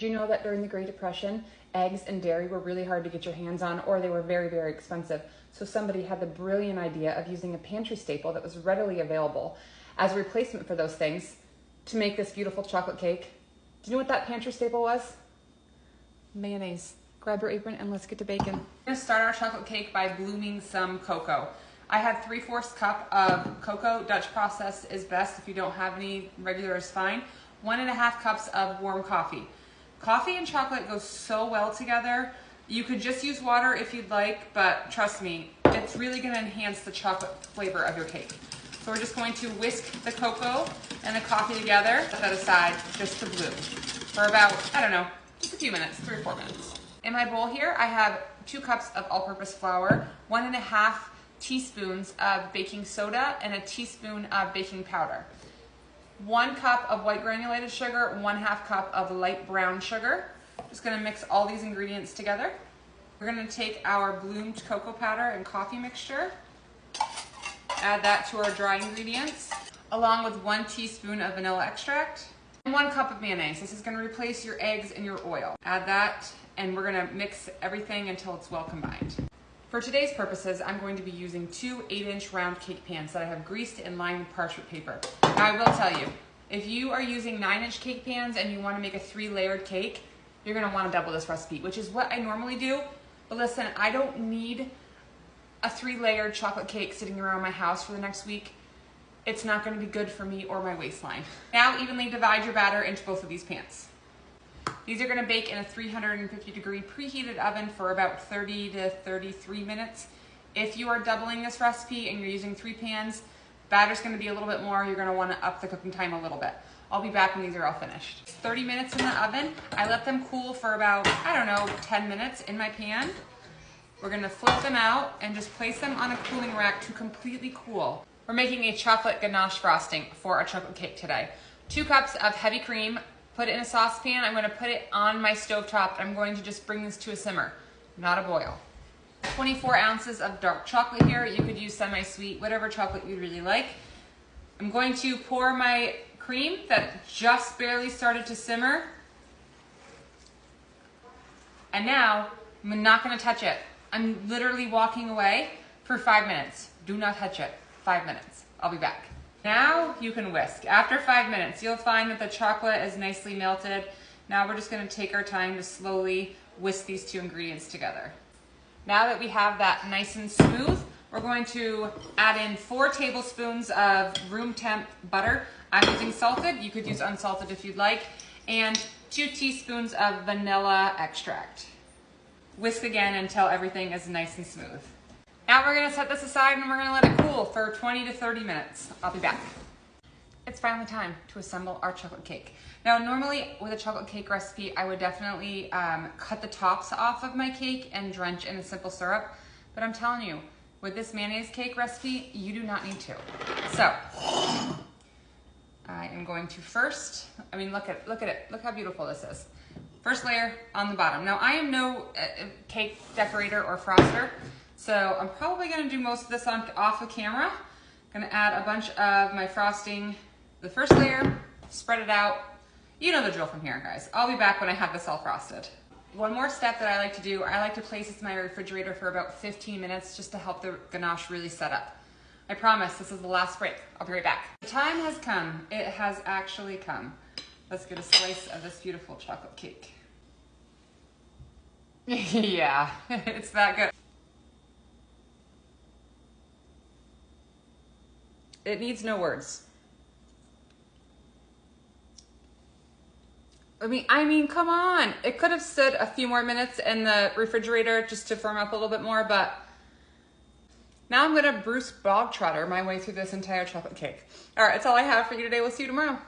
Do you know that during the Great Depression, eggs and dairy were really hard to get your hands on, or they were very, very expensive? So somebody had the brilliant idea of using a pantry staple that was readily available as a replacement for those things to make this beautiful chocolate cake. Do you know what that pantry staple was? Mayonnaise. Grab your apron and let's get to baking. We're gonna start our chocolate cake by blooming some cocoa. I have 3/4 cup of cocoa. Dutch process is best. If you don't have any, regular is fine. 1.5 cups of warm coffee. Coffee and chocolate go so well together. You could just use water if you'd like, but trust me, it's really gonna enhance the chocolate flavor of your cake. So we're just going to whisk the cocoa and the coffee together, set that aside just to bloom for about, I don't know, just a few minutes, 3 or 4 minutes. In my bowl here, I have 2 cups of all-purpose flour, 1.5 teaspoons of baking soda, and a teaspoon of baking powder. 1 cup of white granulated sugar, 1/2 cup of light brown sugar. Just gonna mix all these ingredients together. We're gonna take our bloomed cocoa powder and coffee mixture, add that to our dry ingredients, along with 1 teaspoon of vanilla extract, and 1 cup of mayonnaise. This is gonna replace your eggs and your oil. Add that, and we're gonna mix everything until it's well combined. For today's purposes, I'm going to be using 2 8-inch round cake pans that I have greased and lined with parchment paper. Now I will tell you, if you are using 9-inch cake pans and you want to make a 3-layered cake, you're going to want to double this recipe, which is what I normally do. But listen, I don't need a 3-layered chocolate cake sitting around my house for the next week. It's not going to be good for me or my waistline. Now evenly divide your batter into both of these pans. These are going to bake in a 350-degree preheated oven for about 30 to 33 minutes. If you are doubling this recipe and you're using 3 pans, batter's going to be a little bit more. You're going to want to up the cooking time a little bit. I'll be back when these are all finished. 30 minutes in the oven. I let them cool for about, I don't know, 10 minutes in my pan. We're going to flip them out and just place them on a cooling rack to completely cool. We're making a chocolate ganache frosting for our chocolate cake today. 2 cups of heavy cream. Put it in a saucepan. I'm going to put it on my stovetop. I'm going to just bring this to a simmer, not a boil. 24 ounces of dark chocolate here. You could use semi-sweet, whatever chocolate you really like. I'm going to pour my cream that just barely started to simmer. And now I'm not going to touch it. I'm literally walking away for 5 minutes. Do not touch it. 5 minutes. I'll be back. Now you can whisk. After 5 minutes, you'll find that the chocolate is nicely melted. Now we're just going to take our time to slowly whisk these 2 ingredients together. Now that we have that nice and smooth, we're going to add in 4 tablespoons of room temp butter. I'm using salted. You could use unsalted if you'd like. And 2 teaspoons of vanilla extract. Whisk again until everything is nice and smooth. Now we're gonna set this aside and we're gonna let it cool for 20 to 30 minutes. I'll be back. It's finally time to assemble our chocolate cake. Now normally with a chocolate cake recipe, I would definitely cut the tops off of my cake and drench in a simple syrup. But I'm telling you, with this mayonnaise cake recipe, you do not need to. So, I am going to first, I mean look at it, look how beautiful this is. First layer on the bottom. Now I am no cake decorator or froster, so I'm probably gonna do most of this off the camera. Gonna add a bunch of my frosting, the first layer, spread it out. You know the drill from here, guys. I'll be back when I have this all frosted. One more step that I like to do, I like to place this in my refrigerator for about 15 minutes just to help the ganache really set up. I promise this is the last break. I'll be right back. The time has come. It has actually come. Let's get a slice of this beautiful chocolate cake. Yeah, it's that good. It needs no words. I mean, come on. It could have stood a few more minutes in the refrigerator just to firm up a little bit more, but now I'm gonna Bruce bog trotter my way through this entire chocolate cake. All right, that's all I have for you today. We'll see you tomorrow.